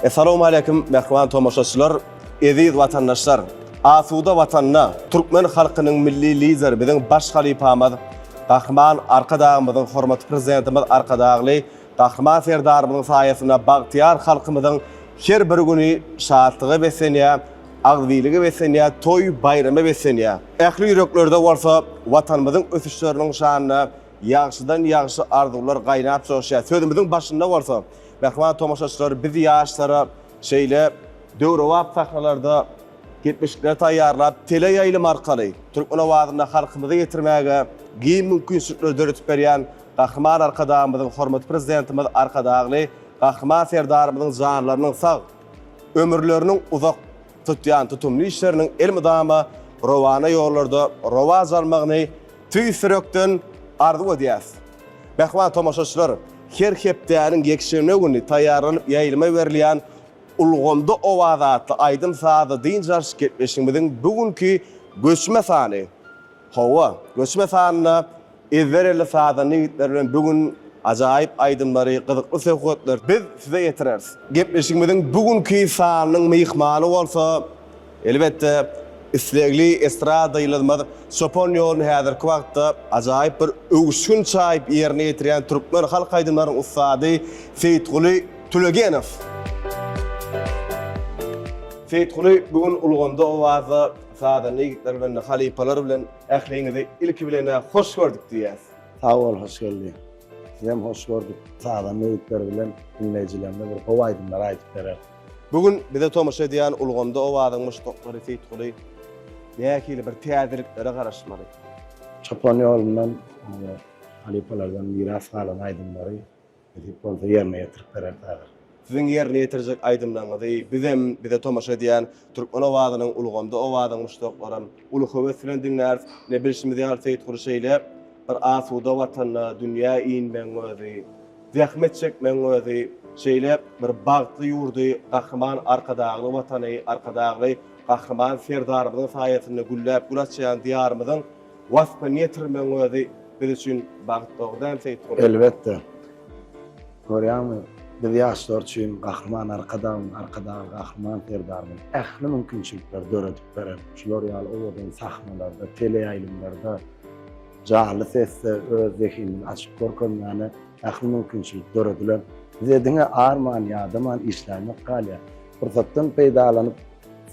Assalamu alaykum mehman tomoşaçylar, eziz watandaşlar. Asuda watanna, Türkmen halkynyň milli lideri biziň baş halifamyz, Gahman arkadağymyzyň hormatly prezidentimiz arkadagly, Gahman serdarymyzyň saýasyna bagtyar halkymyzyň her bir güni şadlygy besenýär, agzyligi besenýär, toy bayramy besenýär. Ähli ýüreklerde bolsa watanymyzyň ösüşleriniň şanyna ýagşydan ýagşy arzular gaýnap çöşýär. Sözümiziň başynda bolsa mehman tomoşaçylar biz ýaşlara şeýle döwrewap sahnalarda getmişlikler taýýarlap tele ýaýlym arkaly Türkmen owazyna halkymyzy ýetirmäge giň mümkinçilikler döretip berýän Gahman arkadağymyzyň hormatly prezidentimiz arkadagly Gahman serdarymyzyň janlarynyň sag ömürleriniň uzak tutýan tutumly işleriniň elmydama rowana ýollarda rowaz almagyny tüýsürekden arzu edýäs. Mehman tomoşaçylar, her hepdäniň ýekşemine güni taýýarlanyp ýaýlyma berilýän Ulgonda owazatly aýdym saada diň jarşy getmişimiziň bugünkü göçme sany. Hawa, göçme sanyna ezberli saada nigitler bilen bugün ajaýyp aýdymlary, gyzykly söhbetler biz size ýetireriz. Getmişimiziň bugünkü sanynyň myhmany bolsa, elbetde islegli estrada ýyldymaz Sopon ýoluny häzirki wagtda ajaýyp bir öwüşün çaýyp ýerine ýetirýän türkmen halk aýdymlarynyň ustady Seyitguly Tülegenow. Seyitguly bugün Ulgonda owaza saada nigitler bilen halipalar bilen ähliňizi ilki bilen hoş gördük diýäs. Sağ ol, hoş geldin. Sizem hoş gördük. Saada nigitler bilen dinleýijilerine bir howa aýdymlar aýdyp berer. Bugün bize tomaşa edýän Ulgonda owazyň muşdoklary Seyitguly näkili bir täzeliklere garaşmaly. Çapan ýolundan halipalardan miras galan aýdymlary edip bolsa ýerine ýetirip berer. Siziň ýerine ýetirjek aýdymlaryňyzy bizem bize tomaşa edýän Türkmen owazynyň Ulgonda owazyň muşdoklary uly höwes bilen dinlär. Ne bilişimiz ýaly Seyitguly şeýle bir asuda watanyna dünýä iňmen gözi, zähmet çekmen gözi, şeýle bir bagtly ýurdy, Gahman arkadagly watany, arkadagly Gahman serdarymyzyň saýasyna gülläp gulaçýan diýarymyzyň wasfyny ýetirmen gözi biz üçin bagtlydan Seyitguly. Elbetde. Görýärmi? Biz ýaşlar üçin Gahman arkadagy Gahman serdarymyň ähli mümkinçilikler döretip berer. Şular ýaly owadan sahnalarda, tele ýaýlymlarda jaly sesde öz zehinin açyp görkezmäne ähli mümkinçilik dörediler. Bize diňe arman ýadyman işlämek galýa. Fursatdan peýdalanyp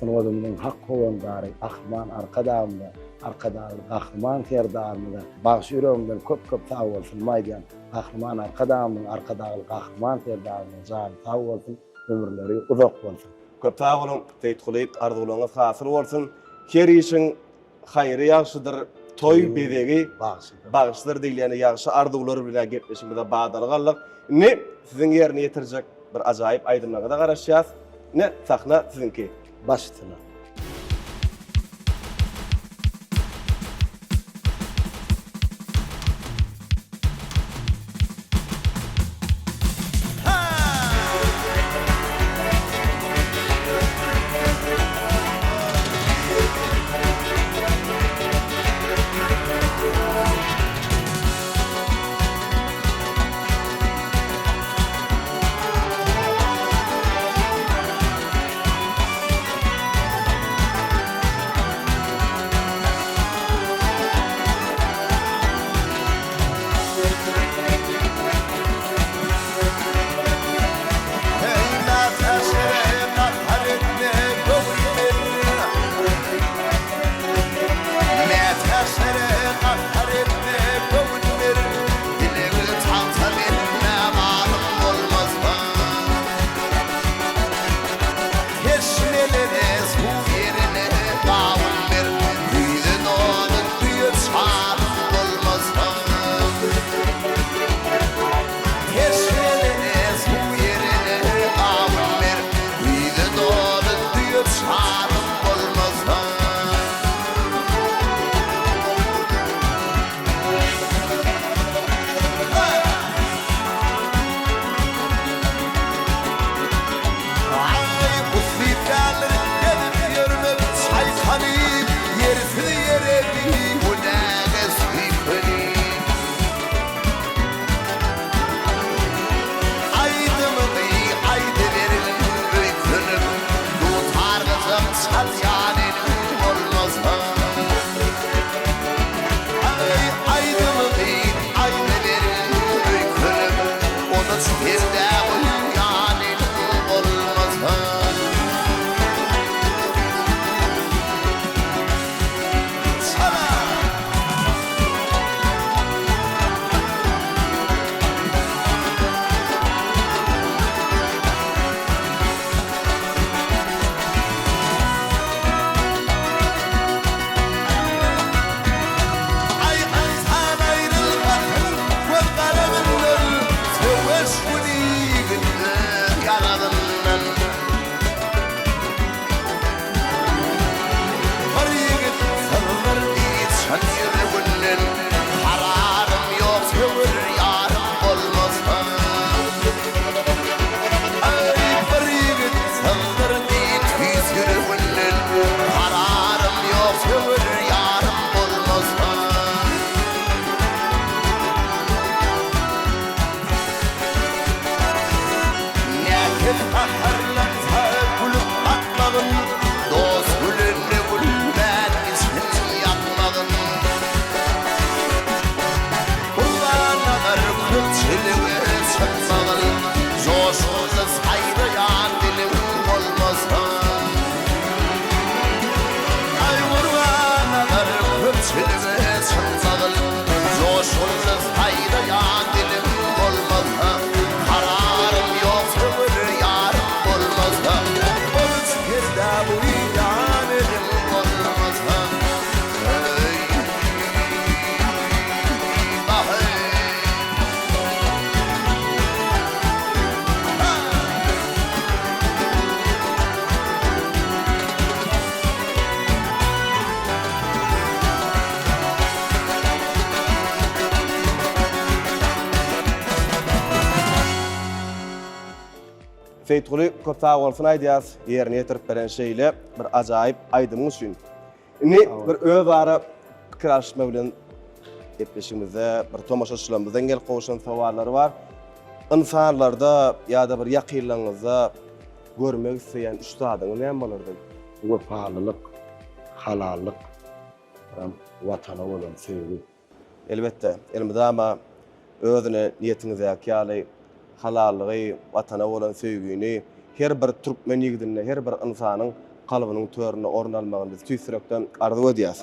sunawymyň hak howandary Gahman arkadagy Gahman serdarymyna bagyş ýüregimden köp sag bolsun maýdan. Gahman arkadagy Gahman serdarymyň jany sag bolsun, ömürleri uzak bolsun. Köp sag bolun, Seyitguly arzularyňyz hasyl bolsun. Her işiň haýry ýagşydyr. Toy bedegi bagışlar diýilýän ýagşy arzulary bilen gepleşimizde bagdalygalyk. Ne siziň ýerine ýetirjek bir ajaýyp aýdymlara garaşýas, ne sahna sizinki. Başytyna. Tefahharlar gülüp atmağın Dost gülünü gülmen ismin yapmağın Kulağına kırpçılığını çıkmağın Coşkulu sayrayan dilim olmazsa Ay kulağına kırpçılığını çıkmağın Coşkulu sayrayan dilim olmazsa Kararım yoktur yarım olmazsa Oruç girde bu ilan edim olmazsa Ey bahey Feytguli köpä golfun aýdýas, ýerine ýetirip beren şeýle bir ajaýyp aýdymyň üçin. Ini bir özara pikirleşme bilen etmişimizde bir tomaşaçylarymyzdan gelip goşan sowallary bar. İnsanlarda ýa-da bir ýakynlygyňyzda görmek isleýän üstadyňyz näme bolardy? Wefalılık, halallık, vatana olan sevgi. Elbette, elmidama özüne niýetinize ýaly halallygy, watana bolan söýgüni her bir türkmen ýigidine, her bir insanyň kalbynyň törüne ornalmagyny tüýsürekden arzu edýäs.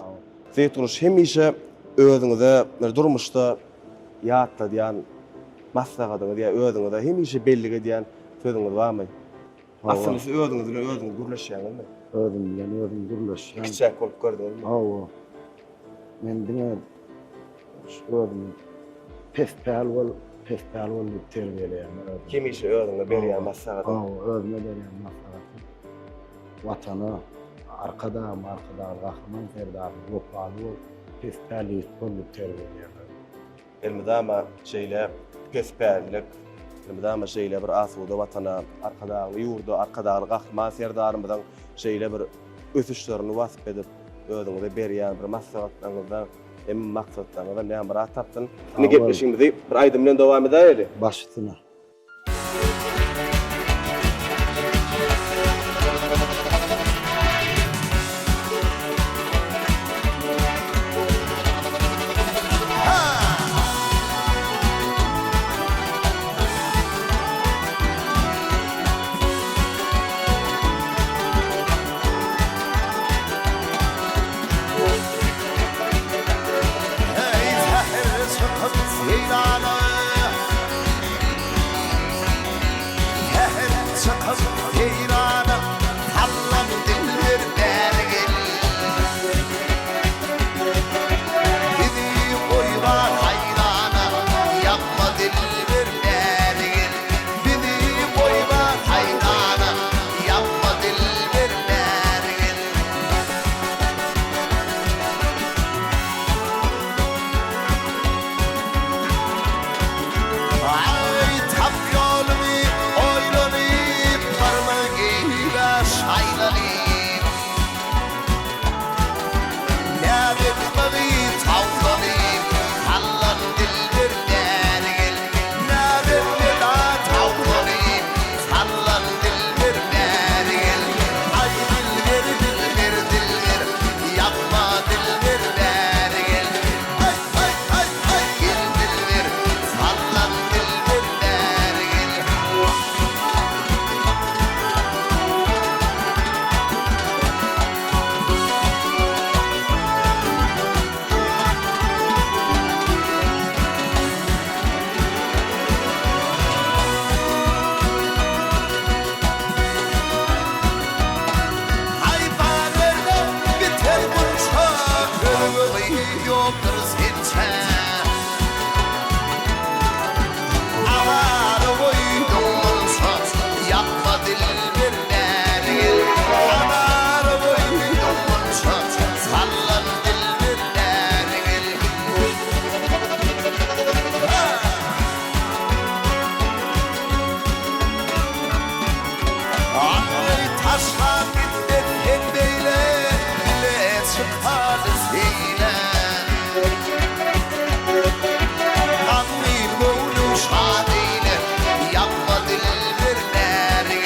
Feýturuş hemişe özüňize bir durmuşda ýatda diýen maslahatyňyz ýa özüňize hemişe belli edýän sözüňiz barmy? Aslında siz özüňiz bilen özüňiz gürleşýäňizmi? Özüm bilen özüm gürleşýän. Kiçik bolup gördüňizmi? Awa. Men diňe özüm pespäl bolup terbiyeleýän. Hemişe özüňe berýän maslahat. Özüme berýän maslahat. Watana arkada gahman serdar gopaly pespäli bolup terbiyeleýän. Elmidama şeýle pespälik, elmidama şeýle bir asuda watana arkada ýurda arkada gahman serdarymyzyň şeýle bir ösüşlerini wasyp edip özüňize berýän bir maslahatlaryňyzdan maksatlaryňyzdan näme bir tapdyn. Ine gepleşigimizi bir aýdym bilen dowam edäýeli. Başytyna. Ey zahir çıkıp seyrana Zahir çıkıp seyrana Hallam dildir dergel Bizi koyma hayrana Yapma dildir dergel Bizi koyma hayrana Yapma dildir dergel Ay tapyolumy oýlanyp barmagyla şaýlanyp Nädetmeli tawlanyp hallan dildir dergel Nädetmeli tawlanyp hallan dildir dergel Ay dildir yapma dildir dergel Ay dildir hallan dildir dergel Hayvanlarda biter bunca ölümü yoktur sensen Avar boynumsa yapma dildir dergel Avar boynumsa sallan dildir dergel Ay taşla bittet hembeyle bile çıkardı seyle Anlayın boğulu şadiyle yapma dildir dergel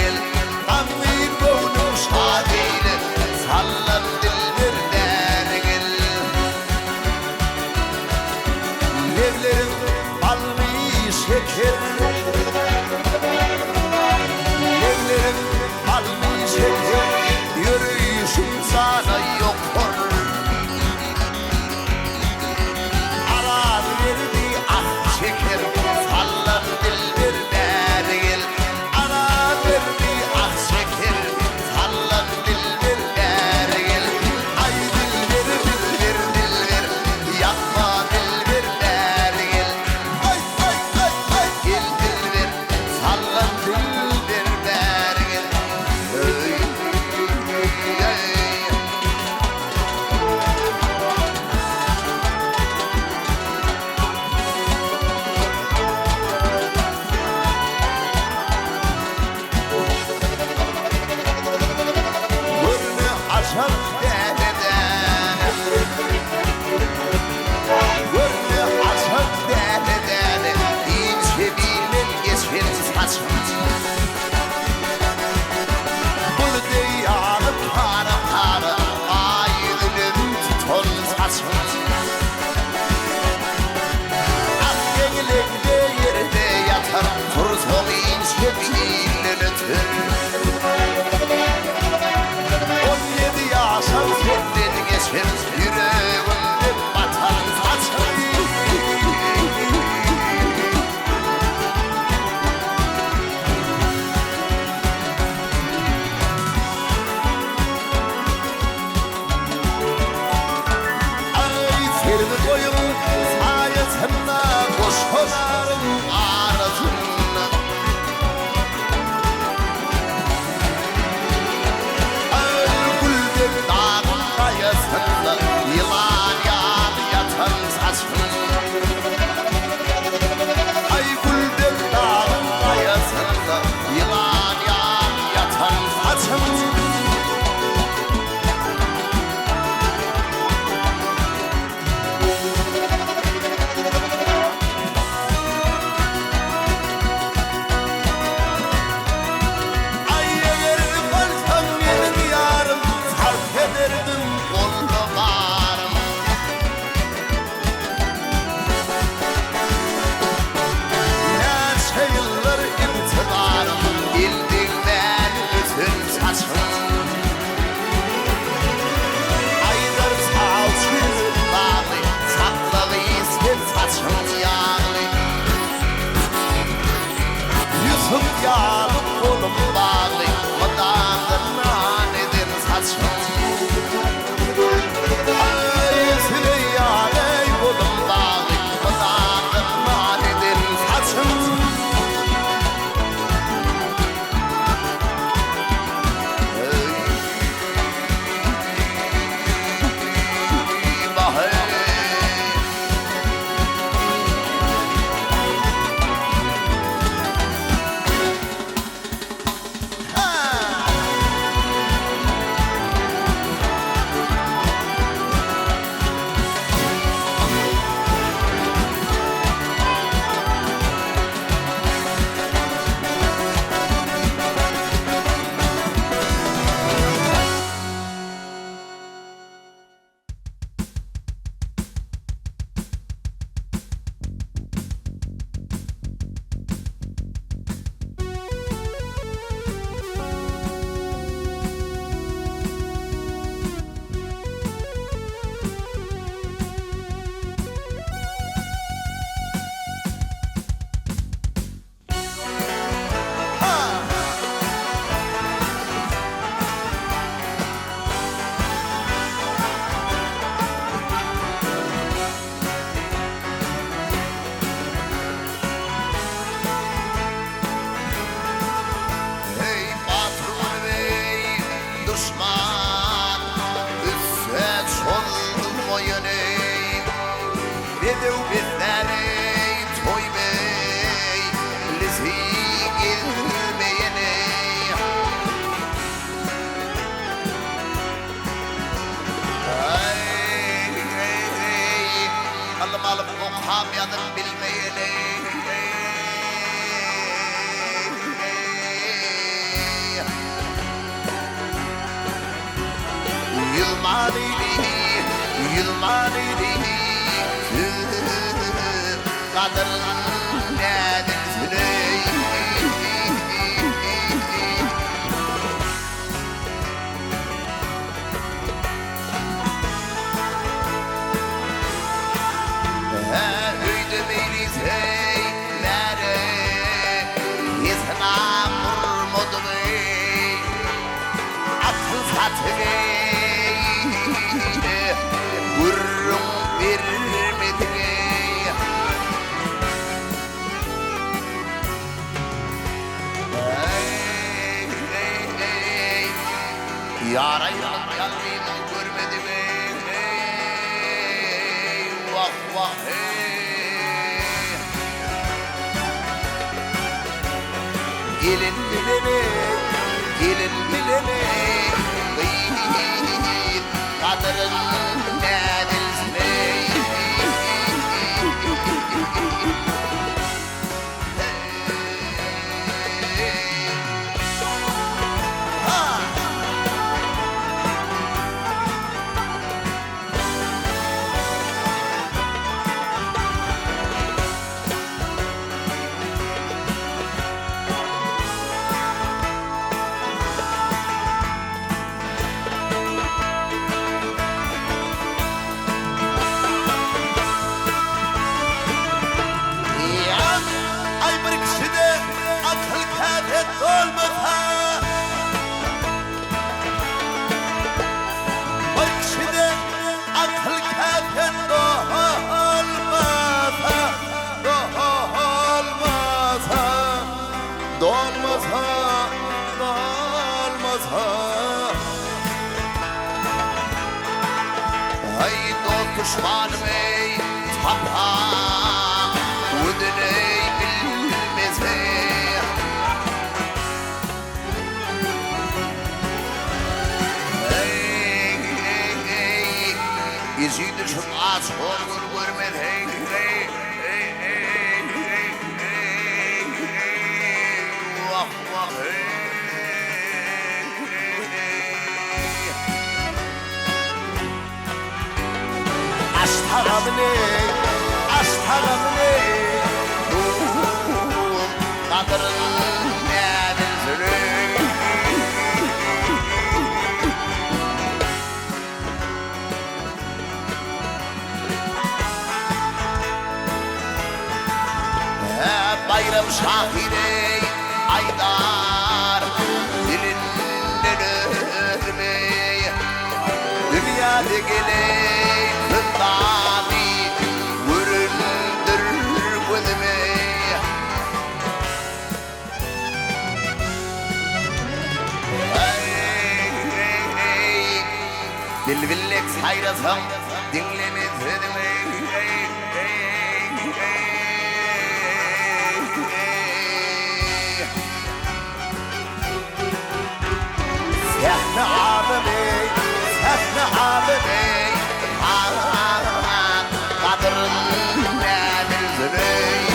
yılmani değil kadrin nedin süley öydü beyliz heylere izna murmudu bey akıl satı gurrum vermedi yarayım kalbimi görmedi vah vah gelin bilene kadırın nedilsine düşmanım ey tapa uduney bilmez ey yüzüydü şu ağaç olur görmez hey vah vah hey Aştaramne kadırın nedin süley bayram şahire aydar dilinden ölmey dünyada geley kıntani vüründür gözümey bilbillek sayrasam dinlemezdim Sehne abimi, sehne abimi kadırın nedin süley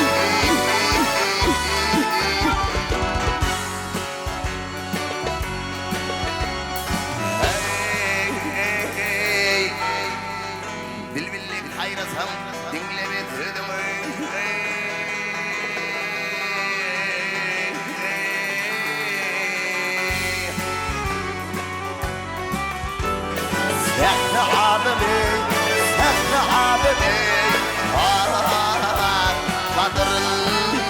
bilbillik hayrasam dinlemezdim Sehne abimi, sehne abimi kadırın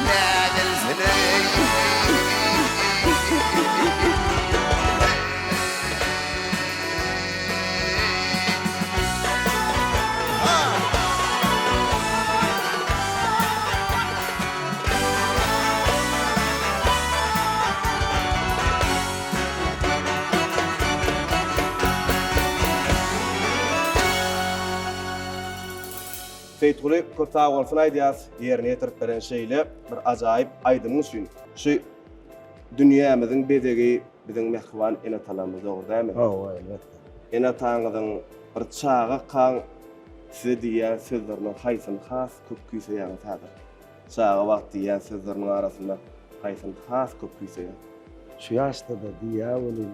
nedin süley Feytuli kurtağı olsun aydiyaz yerine yetirip veren şeyle bir acayip aydınmış gün. Şu dünyamızın bedegi bizim mehvan ene talamız olur değil mi? Evet. Ene tanıdın bir çağa kan size diyen sözlerinin haysın has köpküyse yani tadır. Çağa vakti diyen sözlerinin arasında haysın has köpküyse yani. Şu yaşta da diye oğlum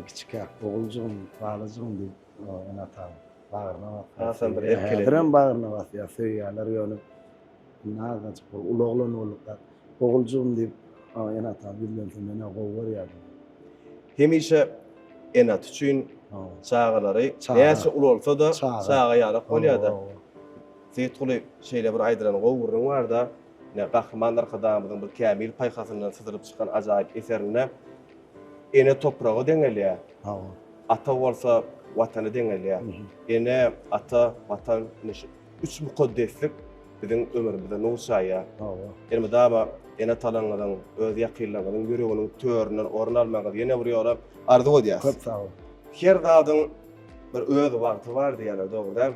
küçük oğulcuğum, bağlıcığım deyip o ene tanım. Bağırna Hasan bir erkele. Hadiren bağırna bas ya söyýärler ýöne. Nazan çypyr ulaglan oluklar. Oğulcuğum diýip ena ta bilmem mene gowar ýa. Hemişe enat üçin çağalary näçe ul bolsa da çağa ýarak bolýar-da. Seyit Guly şeýle bir aýdyran gowurun bar da, ne gahrymanlar kadamynyň bir kämil paýhasyndan syzyryp çykan ajaýyp eserine ene topragy deňelýär. Ata bolsa watany deňelýär. Ene ata, watan, üç mukaddeslik biziň ömrümizde nurşaýar. Ene daba ene talaňyň, öz ýakynlygynyň, ýüreginiň töründen orun almagy ýene bir ýola arzu edýär. Köp sağ ol. Her dadyň bir öz wagty bar diýerler, dogry.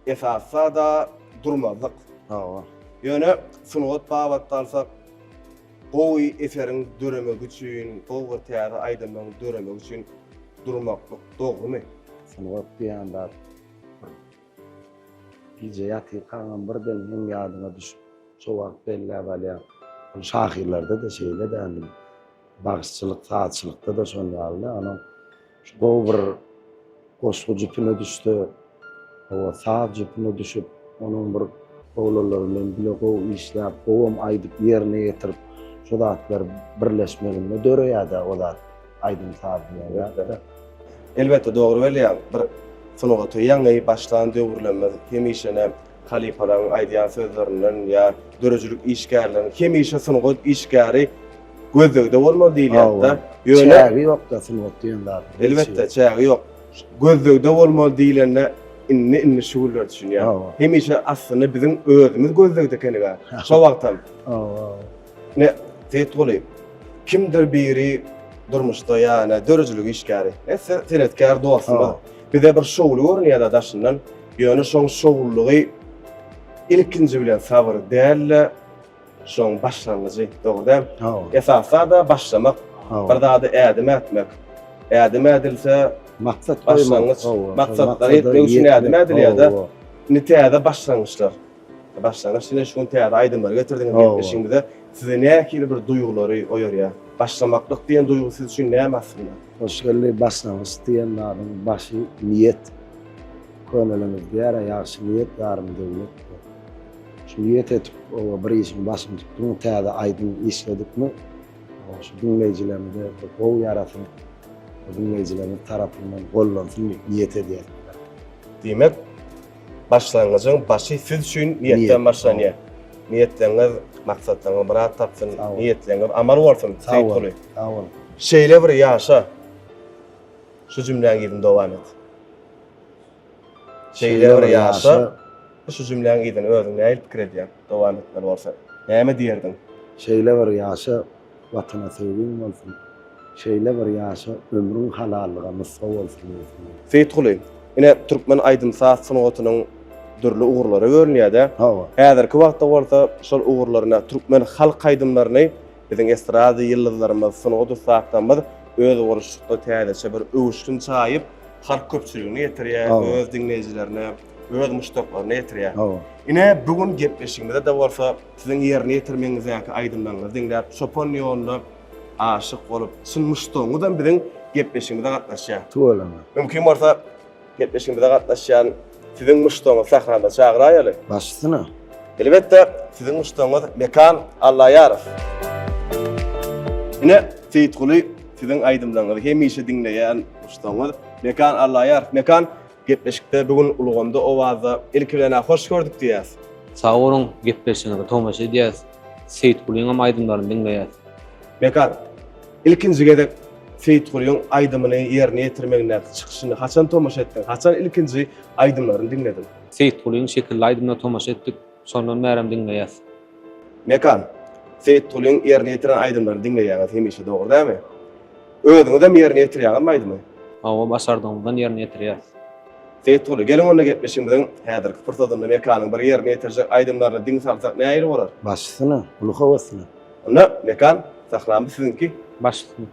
Esasa da durmazlyk. Ýöne sunugat babat dalsa gowy eseriň döremek üçin, gowy täze aýdymyň döremek üçin durmaklyk dogrymy? Sunugat diýende gije ýaty kalan bir delin ýadyna düşüp, şowak belle balya. Bu şahirlerde de şeýle däňdim. Bagysçylyk, saatçylykda da şonda aldy. Ana şu gowy goşgu jüpüne düşdi. O saat jüpüne düşüp, onun bir oğullarının bile gow işläp, gowam aýdyp ýerine ýetirip, şu zatlar birleşmeginde döreýärdi olar. Aýdym saat diýerler. Elbette dogry welýär. Bir sunugaty ýaňy başlan döwürlenmez. Hemişe halifalaryň aýdýan sözlerinden ýa dörejülük işgärlerini hemişe sunugat işgäri gözlegde bolmaly diýilýär-da. Ýöne çägi ýok da sunugat diýenler. Elbette çägi ýok. Gözlegde bolmaly diýilende inni şuwlar düşünýär. Hemişe aslında biziň özümiz gözlegde kenige. Şo wagtdan. Ne Seyit Guly kimdir biri durmuşda ýa-ni dörejülük işgäri. Senetkär dostum. Bize bir şowly görnýär daşyndan. Ýöne şoň şowlugy ilkinji bilen sabır dälle şoň başlangyjy dogry. Esasa da başlamak, bir daha ädim etmek. Ädim edilse maksat başlangyç, maksatlar etmek üçin ädim edilýär-de. Nitäde başlangyçlar. Başlangyç ine şoň täze aýdymlar getirdiňiz geçmişiňizde size näkili bir duýgulary oýarýar. Başlamaklyk diýen duýgu siz üçin näme aslında? Hoşgörli başlamış diýenleriň başy niyet. Könelimizde ýara ýaşy niyet darmy döwlet. Şu niyet etip o bir işin başını tutduğum täze aýdym işledikmi? Şu dinleýijilerimize gow ýarasyn, dinleýijilerimiz tarapyndan gollansyn niyet edýär. Demek başlangyjyň başy siz üçin niýetden başlanýar. Niýetleňiz maksatlaryňy bir tapsyn, niýetleňiz amal bolsun. Seyit Guly. Şeýle bir ýaşa. Şu jümläň ýerinde dowam et. Şeýle bir ýaşa. Şu jümläň ýerinde özüň näil pikir edýär. Dowam etmeli bolsa. Näme diýerdiň? Şeýle bir ýaşa watana sevgin bolsun. Şeýle bir ýaşa ömrüň halallyga mysga bolsun. Seyit Guly, ine türkmen aýdym saat sunugatynyň dürli ugurlary görünýär-de. Häzirki wagtda bolsa şol ugurlaryna türkmen halk aýdymlaryny biziň estrada ýyllarymyz sunugat saatlamyz öz uruşykda täzeçe bir öwüşkün çaýyp halk köpçüligini ýetirýär, öz dinleýijilerine, öz muştaklaryna ýetirýär. Ine bugün gepleşigimizde de bolsa siziň ýerine ýetirmeňiz ýa-ki aýdymlaryňyz diňläp şopon ýoluna aşyk bolup sunmuşdyňyzdan biziň gepleşigimizde gatnaşýar. Tuğlama. Mümkin bolsa gepleşigimizde gatnaşýan siziň muştagyňyz sahrada çagyraýaly. Başsyna. Elbette siziň muştagyňyz mekan Allah ýaraf. Ine Seyit Guly siziň aýdymlaryňyzy hemişe dinleýän muştagyňyz mekan Allah ýaraf. Mekan gepleşikde bugün uluganda owaza ilkilene hoş gördük diýäs. Sağ olun gepleşiňizde tomaşa edýäs. Seyit Gulyň aýdymlaryny dinleýäs. Mekan ilkinji gedek Seyit Gulyň aýdymyny ýerine ýetirmegine çykyşyny haçan tomaşa etdiň? Haçan ilkinji aýdymlaryny dinledin? Seyit Gulyň şekilli aýdymlaryna tomaşa etdik. Şondan bärim dinleýäs. Mekan Seyit Gulyň ýerine ýetiren aýdymlaryny dinleýäňiz hemişe dogry dämi? Özüňiz hem ýerine ýetirýän aýdymy? Awa başardyňyzdan ýerine ýetirýäs. Seyit Guly, gelin onda gepleşimizden häzirki fırsatynda mekanyň bir ýerine ýetirjek aýdymlaryny diň salsak näýe bolar? Başsyna, ulugawasyna. Onda mekan sahlamy sizinki. Başlyk.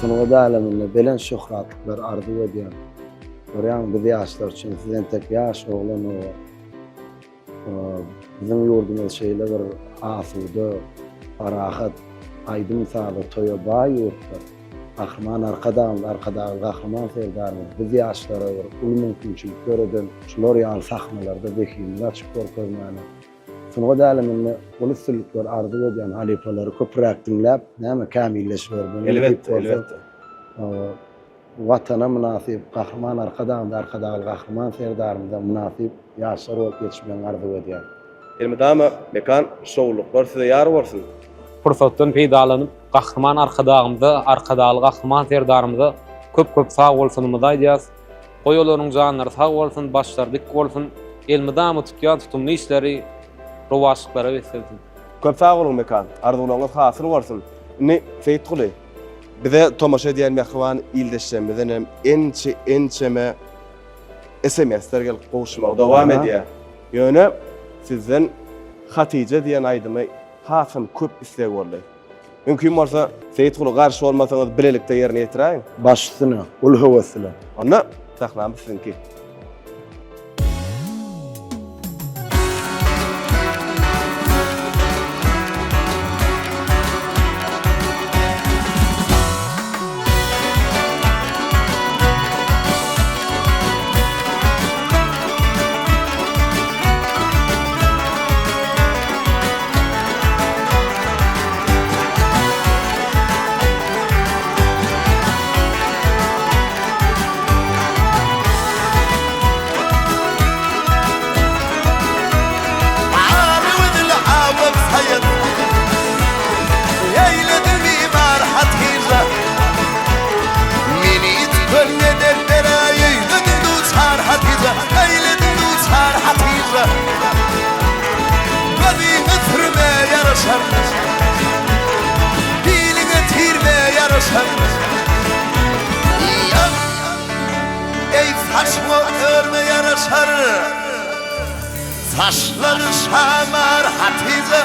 Sunuğa da aleminde belen şöhratlıklar arzu ediyen. Görýän biz ýaşlar üçin sizden tek ýaş oglan o. Bizim ýurdumyz şeýle bir asuda, arahat, aýdym saly toýa baý ýurtlar. Gahrman arkadagy gahrman sevdarymyz biz ýaşlara bir ul mümkinçilik göreden şular ýaly sahnalarda bekimler açyp görkezmäni. Sunuğa da aleminde ulusçylyklar arzu ediyen halifalary köpürak dinläp, näme kamilleşberdi. Elbette. Vatana münasip, gahrman arkadagy gahrman sevdarymyza münasip ýaşlar bolup ýetişmeň arzu edýär. Elmedama mekan şowluklar size ýar bolsun. Fursatdan peýdalanyp gahrman arkadagymyza, gahrman serdarymyza köp sag bolsunymy aýdýas. Goýolaryň janlary sag bolsun, başlar dik bolsun. Elmedama tutýan tutumly işleri rowaşlyklara weselsin. Köp sag bolun mekan. Arzularyňyz hasyl bolsun. Ne feýt guly. Bize tomaşa diýen mehriban ildeşlemizden hem ençeme SMS-ler gelip gowuşmak dowam edýär. Ýöne sizden Hatice diýen aýdymy hasym köp isleg boldy. Mümkin bolsa feýt guly garşy bolmasaňyz bilelikde ýerine ýetiräň. Başsyny, ul howasly. Onda saklamy sizinki. Saçları şamar Hatice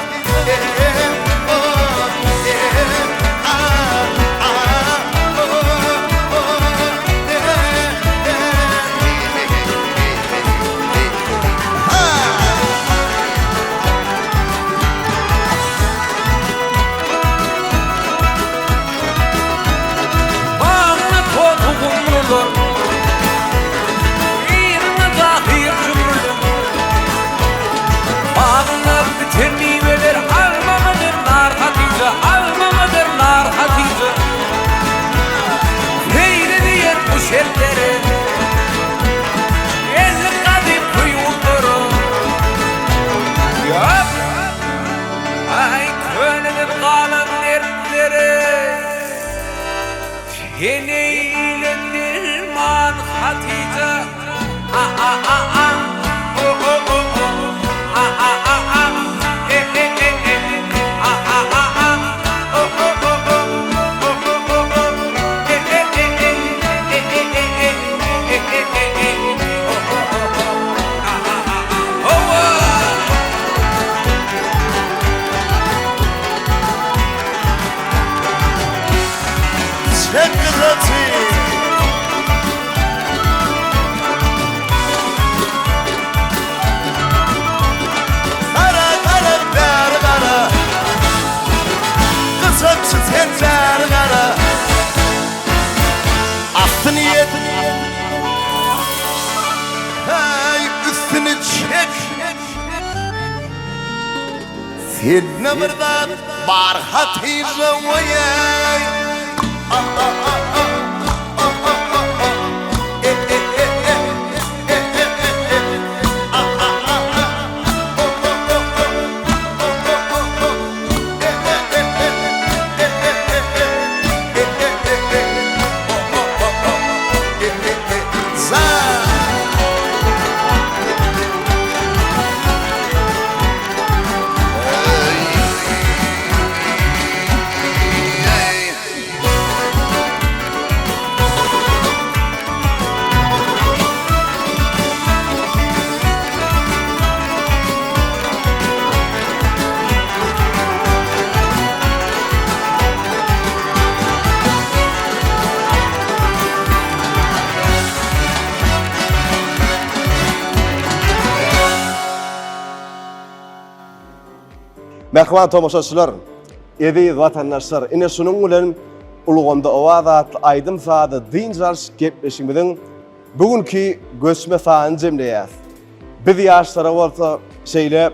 Sidna mırdan bar Hatice vayay Bahwan tomoşaçylar, eziz watandaşlar, ine şunun bilen Uluganda Owazat aýdym sady dinjarş gepleşimiziň bugünkü göçme saany jemleýär. Biz ýaşlara bolsa şeýle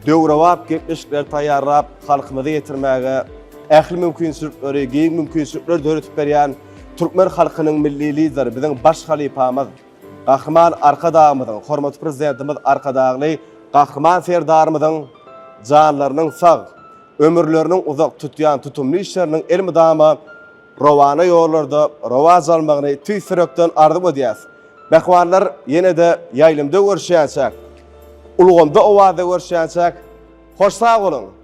döwrewap gepleşikler taýýarlap halkymyzy ýetirmäge, ähli mümkinçilikleri, giň mümkinçilikler döretip berýän türkmen halkynyň milli lideri biziň baş halypamyz, Gahryman arkadağymyzyň, hormatly prezidentimiz arkadagly Gahryman serdarymyzyň janlarynyň sag, ömürleriniň uzak tutýan tutumly işleriniň elmidama rowana ýollarda rowaz almagyny tüýsürekden ardyp edýäs. Bahwanlar ýene-de ýaýlymda görüşýänçäk, Uluganda Owazda görüşýänçäk. Hoş sag bolun.